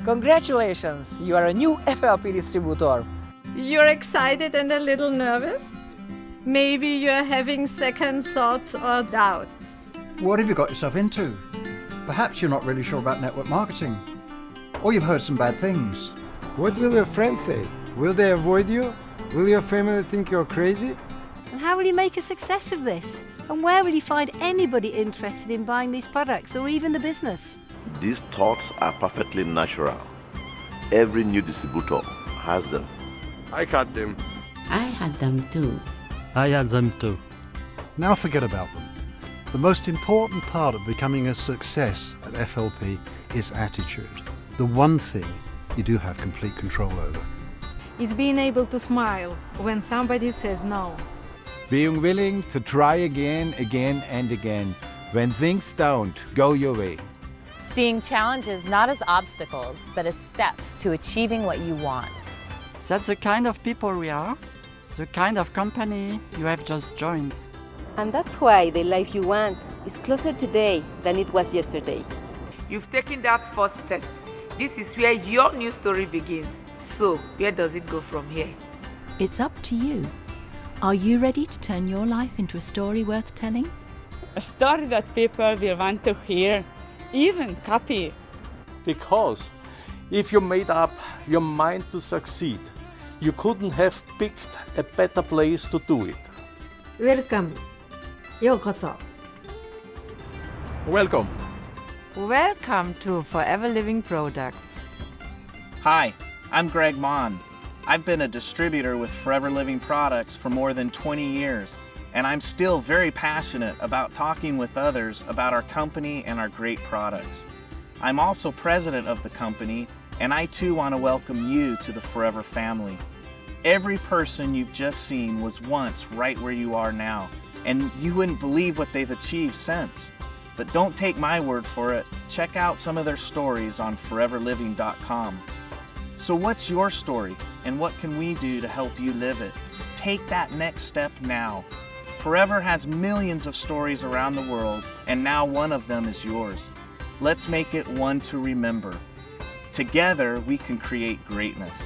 Congratulations, you are a new FLP distributor. You're excited and a little nervous? Maybe you're having second thoughts or doubts. What have you got yourself into? Perhaps you're not really sure about network marketing. Or you've heard some bad things. What will your friends say? Will they avoid you? Will your family think you're crazy? And how will you make a success of this? And where will you find anybody interested in buying these products or even the business? These thoughts are perfectly natural. Every new distributor has them. I had them. I had them too. I had them too. Now forget about them. The most important part of becoming a success at FLP is attitude. The one thing you do have complete control over. It's being able to smile when somebody says no. Being willing to try again and again when things don't go your way. Seeing challenges not as obstacles, but as steps to achieving what you want. That's the kind of people we are, the kind of company you have just joined. And that's why the life you want is closer today than it was yesterday. You've taken that first step. This is where your new story begins. So, where does it go from here? It's up to you. Are you ready to turn your life into a story worth telling? A story that people will want to hear, even copy. Because if you made up your mind to succeed, you couldn't have picked a better place to do it. Welcome. ようこそ. Welcome. Welcome to Forever Living Products. Hi, I'm Greg Mon. I've been a distributor with Forever Living Products for more than 20 years, and I'm still very passionate about talking with others about our company and our great products. I'm also president of the company, and I too want to welcome you to the Forever family. Every person you've just seen was once right where you are now, and you wouldn't believe what they've achieved since. But don't take my word for it. Check out some of their stories on foreverliving.com. So what's your story, and what can we do to help you live it? Take that next step now. Forever has millions of stories around the world, and now one of them is yours. Let's make it one to remember. Together, we can create greatness.